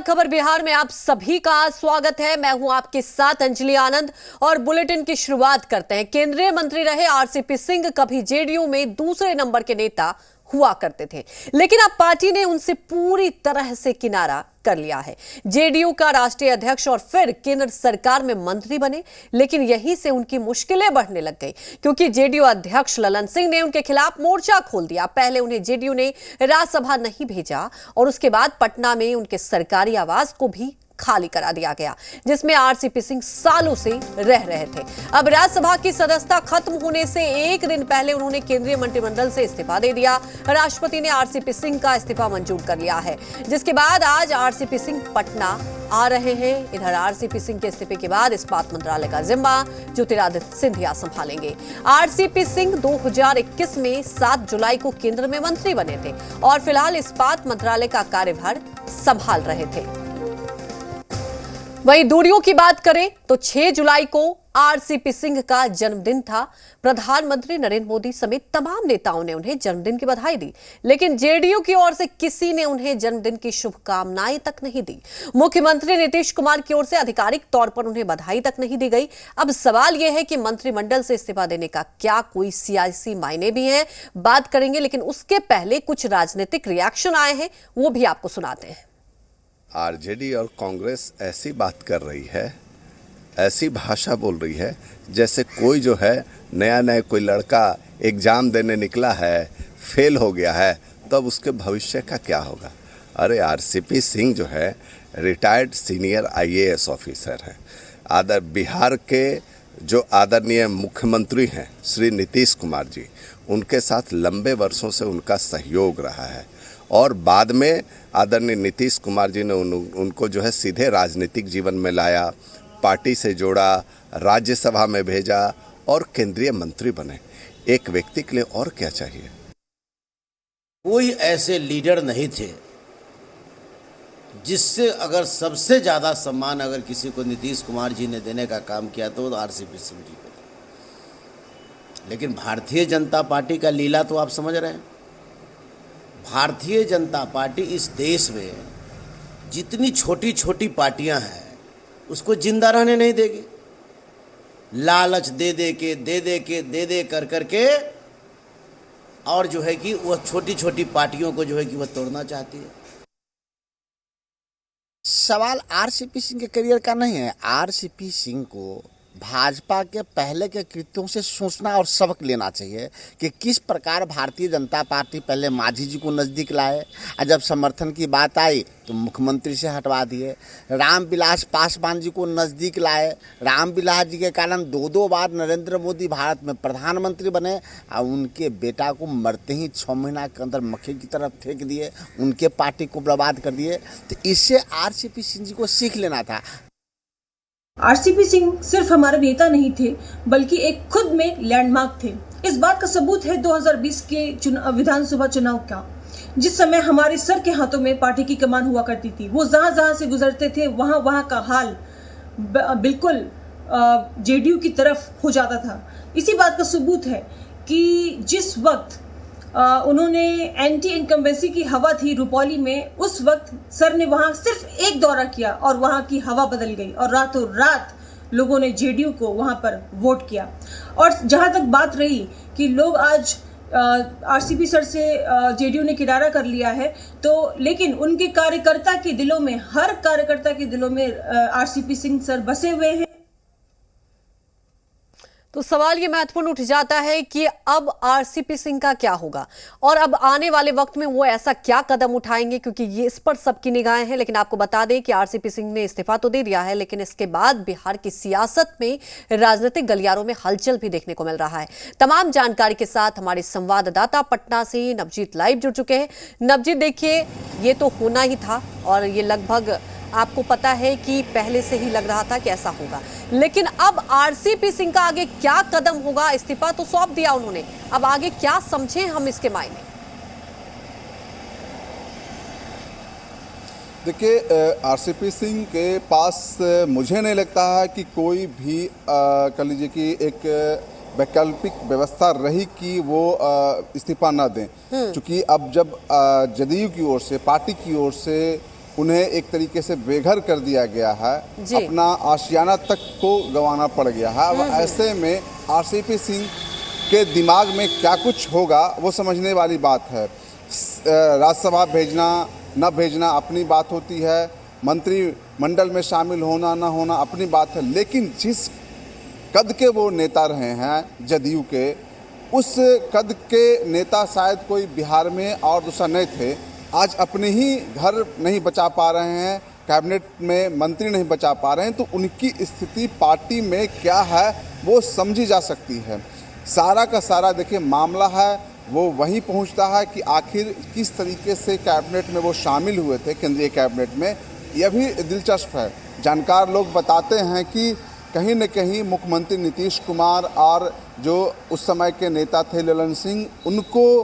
खबर बिहार में आप सभी का स्वागत है। मैं हूं आपके साथ अंजलि आनंद और बुलेटिन की शुरुआत करते हैं। केंद्रीय मंत्री रहे आरसीपी सिंह कभी जेडीयू में दूसरे नंबर के नेता हुआ करते थे, लेकिन अब पार्टी ने उनसे पूरी तरह से किनारा कर लिया है। जेडीयू का राष्ट्रीय अध्यक्ष और फिर केंद्र सरकार में मंत्री बने, लेकिन यहीं से उनकी मुश्किलें बढ़ने लग गई, क्योंकि जेडीयू अध्यक्ष ललन सिंह ने उनके खिलाफ मोर्चा खोल दिया। पहले उन्हें जेडीयू ने राज्यसभा नहीं भेजा और उसके बाद पटना में उनके सरकारी आवास को भी खाली करा दिया गया, जिसमें आरसीपी सिंह सालों से रह रहे थे। अब राज्यसभा की सदस्यता खत्म होने से एक दिन पहले उन्होंने केंद्रीय मंत्रिमंडल से इस्तीफा दे दिया। राष्ट्रपति ने आरसीपी सिंह का इस्तीफा मंजूर कर लिया है, जिसके बाद आज आरसीपी सिंह पटना आ रहे हैं। इधर आरसीपी सिंह के इस्तीफे के बाद इस्पात मंत्रालय का जिम्मा ज्योतिरादित्य सिंधिया संभालेंगे। आरसीपी सिंह 2021 में 7 जुलाई को केंद्र में मंत्री बने थे और फिलहाल इस्पात मंत्रालय का कार्यभार संभाल रहे थे। वहीं दूरियों की बात करें तो 6 जुलाई को आरसीपी सिंह का जन्मदिन था। प्रधानमंत्री नरेंद्र मोदी समेत तमाम नेताओं ने उन्हें जन्मदिन की बधाई दी, लेकिन जेडीयू की ओर से किसी ने उन्हें जन्मदिन की शुभकामनाएं तक नहीं दी। मुख्यमंत्री नीतीश कुमार की ओर से आधिकारिक तौर पर उन्हें बधाई तक नहीं दी गई। अब सवाल यह है कि मंत्रिमंडल से इस्तीफा देने का क्या कोई सियासी मायने भी है, बात करेंगे, लेकिन उसके पहले कुछ राजनीतिक रिएक्शन आए हैं, वो भी आपको सुनाते हैं। आरजेडी और कांग्रेस ऐसी बात कर रही है, ऐसी भाषा बोल रही है जैसे कोई जो है नया कोई लड़का एग्जाम देने निकला है, फेल हो गया है, तब उसके भविष्य का क्या होगा। अरे आरसीपी सिंह जो है रिटायर्ड सीनियर आईएएस ऑफिसर है। बिहार के जो आदरणीय मुख्यमंत्री हैं श्री नीतीश कुमार जी, उनके साथ लंबे वर्षों से उनका सहयोग रहा है और बाद में आदरणीय नीतीश कुमार जी ने उनको जो है सीधे राजनीतिक जीवन में लाया, पार्टी से जोड़ा, राज्यसभा में भेजा और केंद्रीय मंत्री बने। एक व्यक्ति के लिए और क्या चाहिए। कोई ऐसे लीडर नहीं थे जिससे अगर सबसे ज़्यादा सम्मान अगर किसी को नीतीश कुमार जी ने देने का काम किया तो आरसीपी सिंह जी को। लेकिन भारतीय जनता पार्टी का लीला तो आप समझ रहे हैं। भारतीय जनता पार्टी इस देश में जितनी छोटी छोटी पार्टियां हैं उसको जिंदा रहने नहीं देगी। लालच दे दे कर करके और जो है कि वह छोटी छोटी पार्टियों को जो है कि वह तोड़ना चाहती है। सवाल आरसीपी सिंह के करियर का नहीं है। आरसीपी सिंह को भाजपा के पहले के कृत्यों से सोचना और सबक लेना चाहिए कि किस प्रकार भारतीय जनता पार्टी पहले मांझी जी को नज़दीक लाए और जब समर्थन की बात आई तो मुख्यमंत्री से हटवा दिए। रामविलास पासवान जी को नज़दीक लाए। रामविलास जी के कारण 2 बार नरेंद्र मोदी भारत में प्रधानमंत्री बने और उनके बेटा को मरते ही 6 महीना के अंदर मक्खी की तरफ फेंक दिए, उनके पार्टी को बर्बाद कर दिए। तो इससे आरसीपी सिंह जी को सीख लेना था। आरसीपी सिंह सिर्फ हमारे नेता नहीं थे, बल्कि एक खुद में लैंडमार्क थे। इस बात का सबूत है 2020 के विधानसभा चुनाव का, जिस समय हमारे सर के हाथों में पार्टी की कमान हुआ करती थी। वो जहां से गुजरते थे वहां का हाल बिल्कुल जेडीयू की तरफ हो जाता था। इसी बात का सबूत है कि जिस वक्त उन्होंने एंटी इनकम्बेंसी की हवा थी रुपौली में, उस वक्त सर ने वहां सिर्फ एक दौरा किया और वहां की हवा बदल गई और रातों रात लोगों ने जेडीयू को वहां पर वोट किया। और जहां तक बात रही कि लोग आज आरसीपी सर से जेडीयू ने किनारा कर लिया है, तो लेकिन उनके कार्यकर्ता के दिलों में, हर कार्यकर्ता के दिलों में आरसीपी सिंह सर बसे हुए हैं। तो सवाल ये महत्वपूर्ण उठ जाता है कि अब आरसीपी सिंह का क्या होगा और अब आने वाले वक्त में वो ऐसा क्या कदम उठाएंगे, क्योंकि ये इस पर सबकी निगाहें हैं। लेकिन आपको बता दें कि आरसीपी सिंह ने इस्तीफा तो दे दिया है, लेकिन इसके बाद बिहार की सियासत में राजनीतिक गलियारों में हलचल भी देखने को मिल रहा है। तमाम जानकारी के साथ हमारे संवाददाता पटना से नवजीत लाइव जुड़ चुके हैं। नवजीत, देखिए, ये तो होना ही था और ये लगभग आपको पता है कि पहले से ही लग रहा था कि ऐसा होगा, लेकिन अब आरसीपी सिंह का आगे क्या कदम होगा। इस्तीफा तो सौंप दिया उन्होंने, अब आगे क्या समझें हम इसके मायने। देखिए, आरसीपी सिंह के पास मुझे नहीं लगता है कि कोई भी कह लीजिए कि एक वैकल्पिक व्यवस्था रही कि वो इस्तीफा ना दें, क्योंकि अब जब जदयू की ओर से, पार्टी की ओर से उन्हें एक तरीके से बेघर कर दिया गया है, जी। अपना आशियाना तक को गंवाना पड़ गया है। अब ऐसे में आरसीपी सिंह के दिमाग में क्या कुछ होगा वो समझने वाली बात है। राज्यसभा भेजना न भेजना अपनी बात होती है, मंत्रिमंडल में शामिल होना न होना अपनी बात है, लेकिन जिस कद के वो नेता रहे हैं जदयू के, उस कद के नेता शायद कोई बिहार में और दूसरा नहीं थे। आज अपने ही घर नहीं बचा पा रहे हैं, कैबिनेट में मंत्री नहीं बचा पा रहे हैं, तो उनकी स्थिति पार्टी में क्या है वो समझी जा सकती है। सारा का सारा देखिए मामला है वो वहीं पहुंचता है कि आखिर किस तरीके से कैबिनेट में वो शामिल हुए थे, केंद्रीय कैबिनेट में। यह भी दिलचस्प है। जानकार लोग बताते हैं कि कहीं न कहीं मुख्यमंत्री नीतीश कुमार और जो उस समय के नेता थे ललन सिंह, उनको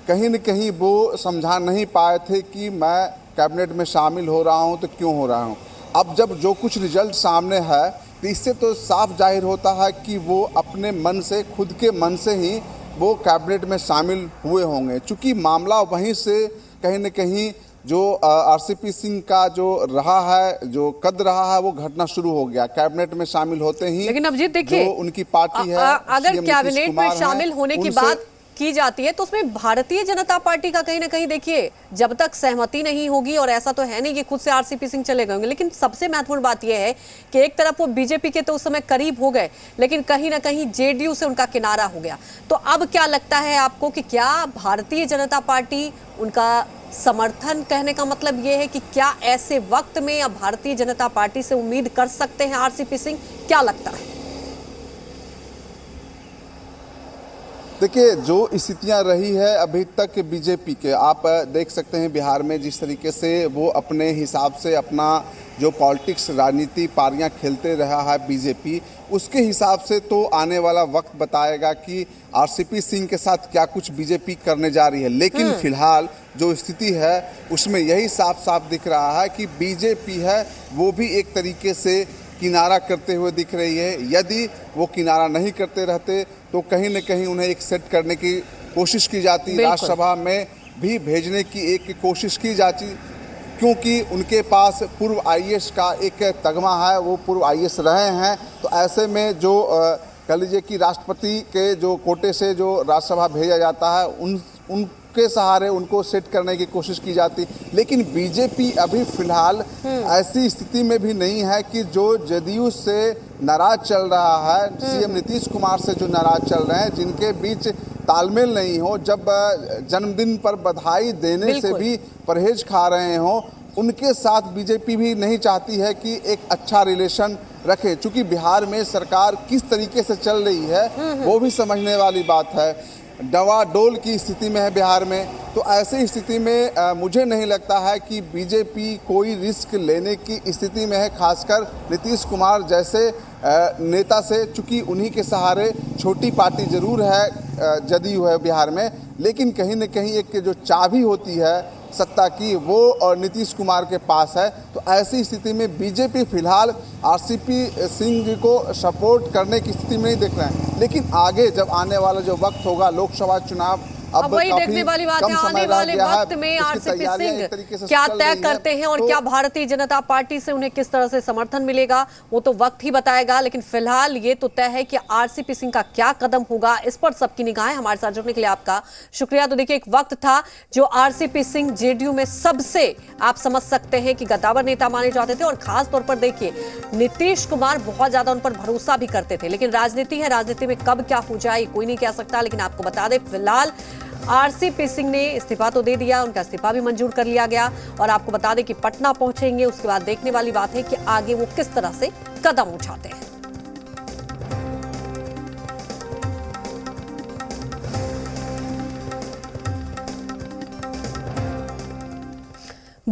कहीं न कहीं वो समझा नहीं पाए थे कि मैं कैबिनेट में शामिल हो रहा हूं तो क्यों हो रहा हूं। अब जब जो कुछ रिजल्ट सामने है तो इससे तो साफ जाहिर होता है कि वो अपने मन से, खुद के मन से ही वो कैबिनेट में शामिल हुए होंगे। चूँकि मामला वहीं से कहीं न कहीं जो आरसीपी सिंह का जो रहा है, जो कद रहा है, वो घटना शुरू हो गया कैबिनेट में शामिल होते ही। लेकिन अभिजीत देखिए, जो उनकी पार्टी है, अगर कैबिनेट में शामिल होने की बात की जाती है तो उसमें भारतीय जनता पार्टी का कहीं ना कहीं देखिए जब तक सहमति नहीं होगी, और ऐसा तो है नहीं कि खुद से आरसीपी सिंह चले गए होंगे, लेकिन सबसे महत्वपूर्ण बात यह है कि एक तरफ वो बीजेपी के तो उस समय करीब हो गए, लेकिन कहीं ना कहीं जेडीयू से उनका किनारा हो गया। तो अब क्या लगता है आपको कि क्या भारतीय जनता पार्टी उनका समर्थन, कहने का मतलब ये है कि क्या ऐसे वक्त में अब भारतीय जनता पार्टी से उम्मीद कर सकते हैं आरसीपी सिंह, क्या लगता है? देखिए, जो स्थितियां रही है अभी तक बीजेपी के, आप देख सकते हैं बिहार में जिस तरीके से वो अपने हिसाब से अपना जो पॉलिटिक्स, राजनीति, पारियां खेलते रहा है बीजेपी, उसके हिसाब से तो आने वाला वक्त बताएगा कि आरसीपी सिंह के साथ क्या कुछ बीजेपी करने जा रही है। लेकिन फिलहाल जो स्थिति है उसमें यही साफ साफ दिख रहा है कि बीजेपी है वो भी एक तरीके से किनारा करते हुए दिख रही है। यदि वो किनारा नहीं करते रहते तो कहीं न कहीं उन्हें एक सेट करने की कोशिश की जाती, राज्यसभा में भी भेजने की एक कोशिश की जाती, क्योंकि उनके पास पूर्व आईएएस का एक तगमा है, वो पूर्व आईएएस रहे हैं। तो ऐसे में जो कह लीजिए कि राष्ट्रपति के जो कोटे से जो राज्यसभा भेजा जाता है, उनके सहारे उनको सेट करने की कोशिश की जाती। लेकिन बीजेपी अभी फिलहाल ऐसी स्थिति में भी नहीं है कि जो जदयू से नाराज चल रहा है, सीएम नीतीश कुमार से जो नाराज चल रहे हैं, जिनके बीच तालमेल नहीं हो, जब जन्मदिन पर बधाई देने से भी परहेज खा रहे हो, उनके साथ बीजेपी भी नहीं चाहती है कि एक अच्छा रिलेशन रखे। चूंकि बिहार में सरकार किस तरीके से चल रही है वो भी समझने वाली बात है। डवाडोल की स्थिति में है बिहार में, तो ऐसी स्थिति में मुझे नहीं लगता है कि बीजेपी कोई रिस्क लेने की स्थिति में है, खासकर नीतीश कुमार जैसे नेता से। चूंकि उन्हीं के सहारे छोटी पार्टी जरूर है, जदयू है बिहार में, लेकिन कहीं न कहीं एक जो चाबी होती है सत्ता की, वो नीतीश कुमार के पास है। तो ऐसी स्थिति में बीजेपी फिलहाल आरसीपी सिंह जी को सपोर्ट करने की स्थिति में नहीं देख रहे हैं। लेकिन आगे जब आने वाला जो वक्त होगा, लोकसभा चुनाव अब वही देखने वाली बात है, आने वाले वक्त में आरसीपी सिंह क्या तय करते हैं और क्या भारतीय जनता पार्टी से उन्हें किस तरह से समर्थन मिलेगा, वो तो वक्त ही बताएगा। लेकिन फिलहाल ये तो तय है कि आरसीपी सिंह का क्या कदम होगा, इस पर सबकी निगाहें। हमारे साथ जुड़ने के लिए आपका शुक्रिया। तो देखिए, एक वक्त था जो आरसीपी सिंह जेडीयू में सबसे, आप समझ सकते हैं कि गद्दावर नेता माने जाते थे, और खास तौर पर देखिए नीतीश कुमार बहुत ज्यादा उन पर भरोसा भी करते थे। लेकिन राजनीति है, राजनीति में कब क्या हो जाए कोई नहीं कह सकता। लेकिन आपको बता दें, फिलहाल आरसीपी सिंह ने इस्तीफा तो दे दिया, उनका इस्तीफा भी मंजूर कर लिया गया, और आपको बता दें कि पटना पहुंचेंगे। उसके बाद देखने वाली बात है कि आगे वो किस तरह से कदम उठाते हैं।